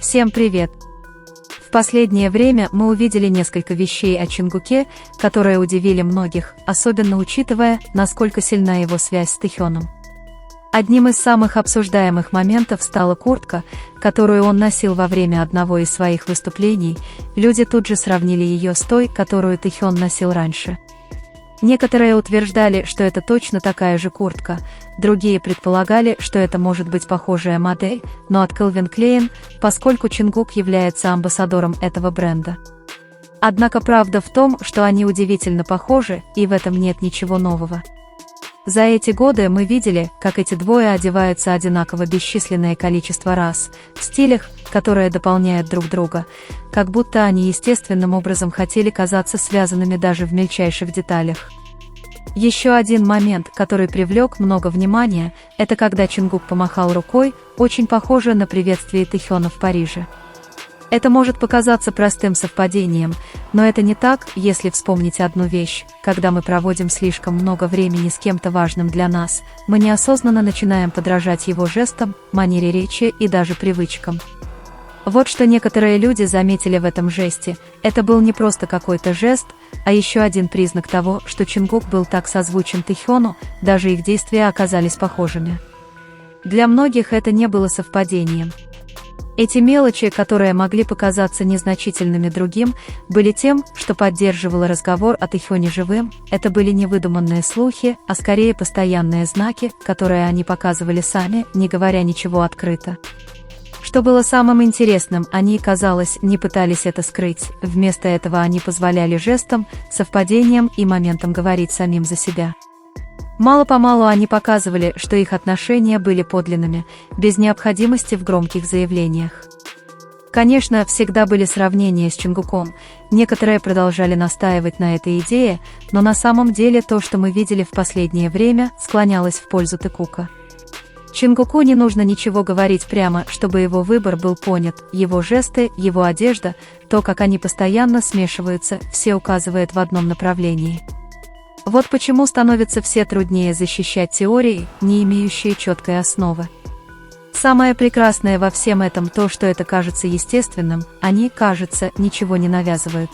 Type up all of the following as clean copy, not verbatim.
Всем привет! В последнее время мы увидели несколько вещей о Чингуке, которые удивили многих, особенно учитывая, насколько сильна его связь с Тэхёном. Одним из самых обсуждаемых моментов стала куртка, которую он носил во время одного из своих выступлений. Люди тут же сравнили ее с той, которую Тэхён носил раньше. Некоторые утверждали, что это точно такая же куртка, другие предполагали, что это может быть похожая модель, но от Calvin Klein, поскольку Чингук является амбассадором этого бренда. Однако правда в том, что они удивительно похожи, и в этом нет ничего нового. За эти годы мы видели, как эти двое одеваются одинаково бесчисленное количество раз, в стилях, которые дополняют друг друга, как будто они естественным образом хотели казаться связанными даже в мельчайших деталях. Еще один момент, который привлек много внимания, это когда Чингук помахал рукой, очень похоже на приветствие Тэхёна в Париже. Это может показаться простым совпадением, но это не так, если вспомнить одну вещь: когда мы проводим слишком много времени с кем-то важным для нас, мы неосознанно начинаем подражать его жестам, манере речи и даже привычкам. Вот что некоторые люди заметили в этом жесте: это был не просто какой-то жест, а еще один признак того, что Чингук был так созвучен Тэхёну, даже их действия оказались похожими. Для многих это не было совпадением. Эти мелочи, которые могли показаться незначительными другим, были тем, что поддерживало разговор о Тэхёне живым. Это были не выдуманные слухи, а скорее постоянные знаки, которые они показывали сами, не говоря ничего открыто. Что было самым интересным, они, казалось, не пытались это скрыть, вместо этого они позволяли жестам, совпадениям и моментам говорить самим за себя. Мало-помалу они показывали, что их отношения были подлинными, без необходимости в громких заявлениях. Конечно, всегда были сравнения с Чингуком, некоторые продолжали настаивать на этой идее, но на самом деле то, что мы видели в последнее время, склонялось в пользу Тэкука. Чингуку не нужно ничего говорить прямо, чтобы его выбор был понят, его жесты, его одежда, то, как они постоянно смешиваются, все указывает в одном направлении. Вот почему становится все труднее защищать теории, не имеющие четкой основы. Самое прекрасное во всем этом то, что это кажется естественным, они, кажется, ничего не навязывают.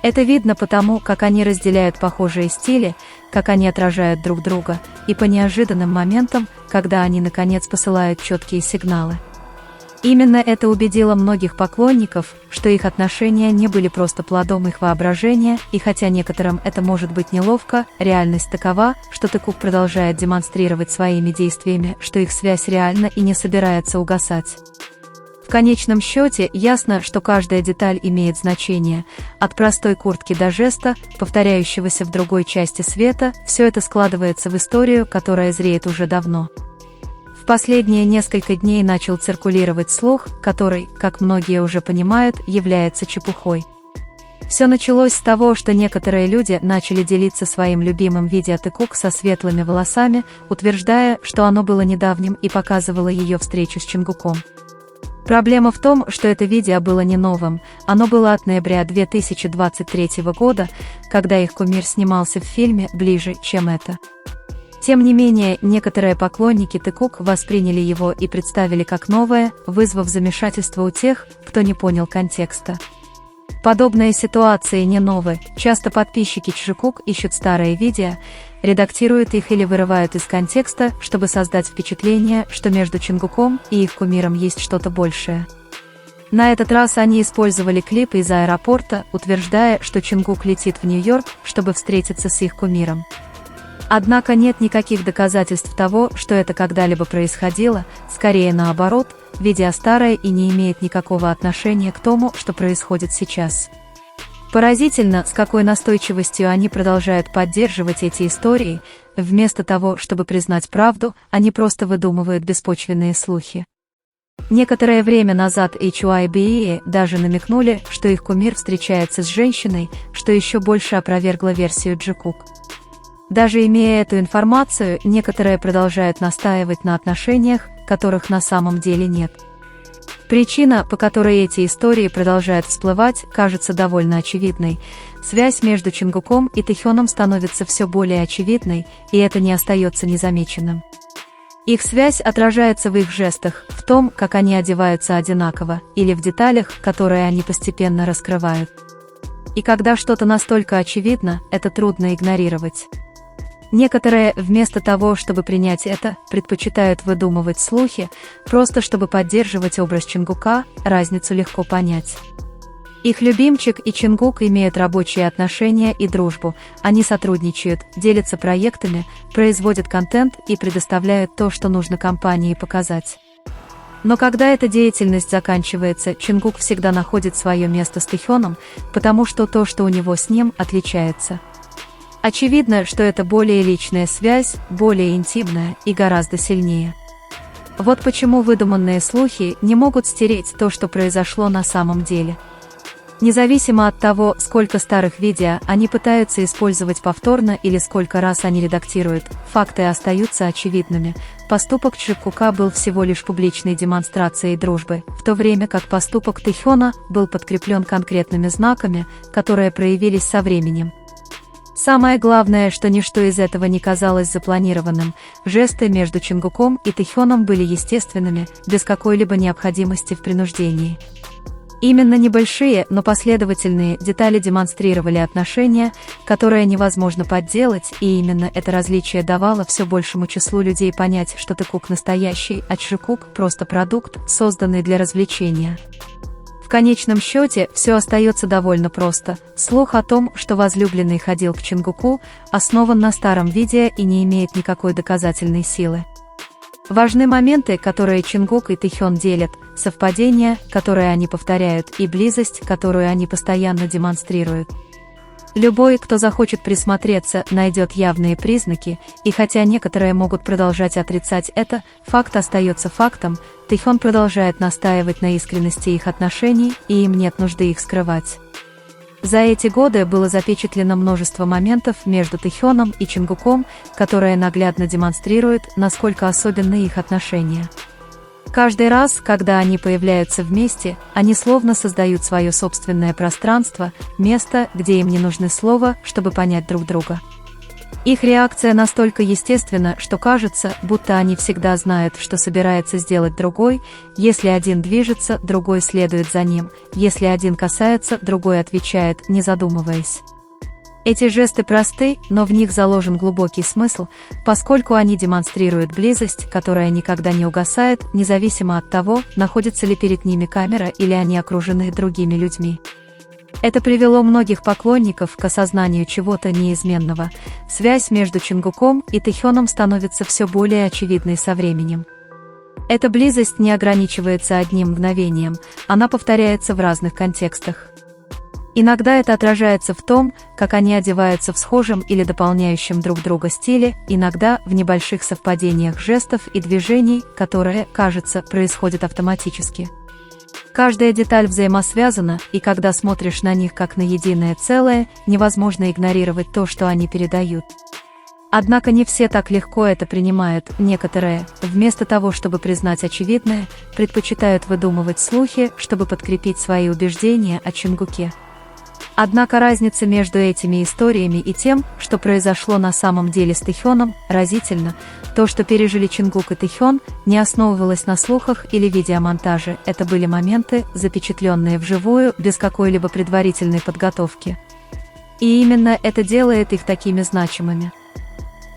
Это видно потому, как они разделяют похожие стили, как они отражают друг друга, и по неожиданным моментам, когда они наконец посылают четкие сигналы. Именно это убедило многих поклонников, что их отношения не были просто плодом их воображения, и хотя некоторым это может быть неловко, реальность такова, что Тэкук продолжает демонстрировать своими действиями, что их связь реальна и не собирается угасать. В конечном счете ясно, что каждая деталь имеет значение, от простой куртки до жеста, повторяющегося в другой части света, все это складывается в историю, которая зреет уже давно. В последние несколько дней начал циркулировать слух, который, как многие уже понимают, является чепухой. Все началось с того, что некоторые люди начали делиться своим любимым видео Тэкук со светлыми волосами, утверждая, что оно было недавним и показывало ее встречу с Чингуком. Проблема в том, что это видео было не новым, оно было от ноября 2023 года, когда их кумир снимался в фильме «Ближе, чем это». Тем не менее, некоторые поклонники Тэкук восприняли его и представили как новое, вызвав замешательство у тех, кто не понял контекста. Подобные ситуации не новые, часто подписчики Чжикук ищут старые видео, редактируют их или вырывают из контекста, чтобы создать впечатление, что между Чингуком и их кумиром есть что-то большее. На этот раз они использовали клип из аэропорта, утверждая, что Чингук летит в Нью-Йорк, чтобы встретиться с их кумиром. Однако нет никаких доказательств того, что это когда-либо происходило, скорее наоборот, видео старое и не имеет никакого отношения к тому, что происходит сейчас. Поразительно, с какой настойчивостью они продолжают поддерживать эти истории, вместо того, чтобы признать правду, они просто выдумывают беспочвенные слухи. Некоторое время назад HYBE даже намекнули, что их кумир встречается с женщиной, что еще больше опровергло версию Джикук. Даже имея эту информацию, некоторые продолжают настаивать на отношениях, которых на самом деле нет. Причина, по которой эти истории продолжают всплывать, кажется довольно очевидной. Связь между Чингуком и Тэхёном становится все более очевидной, и это не остается незамеченным. Их связь отражается в их жестах, в том, как они одеваются одинаково, или в деталях, которые они постепенно раскрывают. И когда что-то настолько очевидно, это трудно игнорировать. Некоторые, вместо того, чтобы принять это, предпочитают выдумывать слухи, просто чтобы поддерживать образ Чингука, разницу легко понять. Их любимчик и Чингук имеют рабочие отношения и дружбу, они сотрудничают, делятся проектами, производят контент и предоставляют то, что нужно компании показать. Но когда эта деятельность заканчивается, Чингук всегда находит свое место с Тэхёном, потому что то, что у него с ним, отличается. Очевидно, что это более личная связь, более интимная и гораздо сильнее. Вот почему выдуманные слухи не могут стереть то, что произошло на самом деле. Независимо от того, сколько старых видео они пытаются использовать повторно или сколько раз они редактируют, факты остаются очевидными. Поступок Чингука был всего лишь публичной демонстрацией дружбы, в то время как поступок Тэхёна был подкреплен конкретными знаками, которые проявились со временем. Самое главное, что ничто из этого не казалось запланированным, жесты между Чингуком и Тэхёном были естественными, без какой-либо необходимости в принуждении. Именно небольшие, но последовательные детали демонстрировали отношения, которые невозможно подделать, и именно это различие давало все большему числу людей понять, что Тэкук настоящий, а Чингук просто продукт, созданный для развлечения. В конечном счете, все остается довольно просто. Слух о том, что возлюбленный ходил к Чингуку, основан на старом видео и не имеет никакой доказательной силы. Важны моменты, которые Чингук и Тэхён делят, совпадения, которые они повторяют, и близость, которую они постоянно демонстрируют. Любой, кто захочет присмотреться, найдет явные признаки, и хотя некоторые могут продолжать отрицать это, факт остается фактом, Тэхён продолжает настаивать на искренности их отношений, и им нет нужды их скрывать. За эти годы было запечатлено множество моментов между Тэхёном и Чингуком, которые наглядно демонстрируют, насколько особенны их отношения. Каждый раз, когда они появляются вместе, они словно создают свое собственное пространство, место, где им не нужны слова, чтобы понять друг друга. Их реакция настолько естественна, что кажется, будто они всегда знают, что собирается сделать другой. Если один движется, другой следует за ним, если один касается, другой отвечает, не задумываясь. Эти жесты просты, но в них заложен глубокий смысл, поскольку они демонстрируют близость, которая никогда не угасает, независимо от того, находится ли перед ними камера или они окружены другими людьми. Это привело многих поклонников к осознанию чего-то неизменного. Связь между Чингуком и Тэхёном становится все более очевидной со временем. Эта близость не ограничивается одним мгновением, она повторяется в разных контекстах. Иногда это отражается в том, как они одеваются в схожем или дополняющем друг друга стиле, иногда в небольших совпадениях жестов и движений, которые, кажется, происходят автоматически. Каждая деталь взаимосвязана, и когда смотришь на них как на единое целое, невозможно игнорировать то, что они передают. Однако не все так легко это принимают, некоторые, вместо того, чтобы признать очевидное, предпочитают выдумывать слухи, чтобы подкрепить свои убеждения о Чингуке. Однако разница между этими историями и тем, что произошло на самом деле с Тэхёном, разительна. То, что пережили Чингук и Тэхён, не основывалось на слухах или видеомонтаже, это были моменты, запечатленные вживую, без какой-либо предварительной подготовки. И именно это делает их такими значимыми.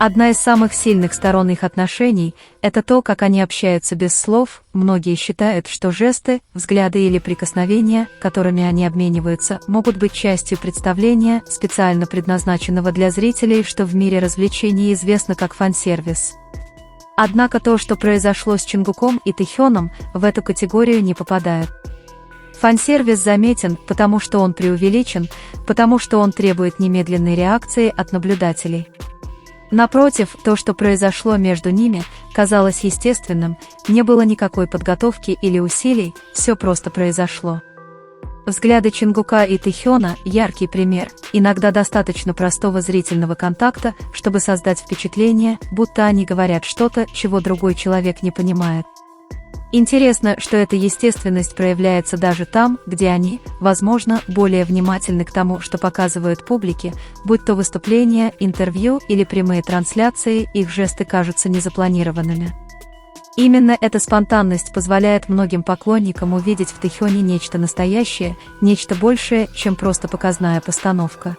Одна из самых сильных сторон их отношений – это то, как они общаются без слов. Многие считают, что жесты, взгляды или прикосновения, которыми они обмениваются, могут быть частью представления, специально предназначенного для зрителей, что в мире развлечений известно как фан-сервис. Однако то, что произошло с Чингуком и Тэхёном, в эту категорию не попадает. Фан-сервис заметен, потому что он преувеличен, потому что он требует немедленной реакции от наблюдателей. Напротив, то, что произошло между ними, казалось естественным, не было никакой подготовки или усилий, все просто произошло. Взгляды Чингука и Тэхёна – яркий пример, иногда достаточно простого зрительного контакта, чтобы создать впечатление, будто они говорят что-то, чего другой человек не понимает. Интересно, что эта естественность проявляется даже там, где они, возможно, более внимательны к тому, что показывают публике, будь то выступления, интервью или прямые трансляции, их жесты кажутся незапланированными. Именно эта спонтанность позволяет многим поклонникам увидеть в Тэхёне нечто настоящее, нечто большее, чем просто показная постановка.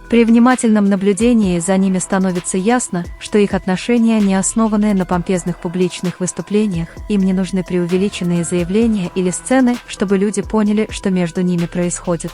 При внимательном наблюдении за ними становится ясно, что их отношения не основаны на помпезных публичных выступлениях, им не нужны преувеличенные заявления или сцены, чтобы люди поняли, что между ними происходит.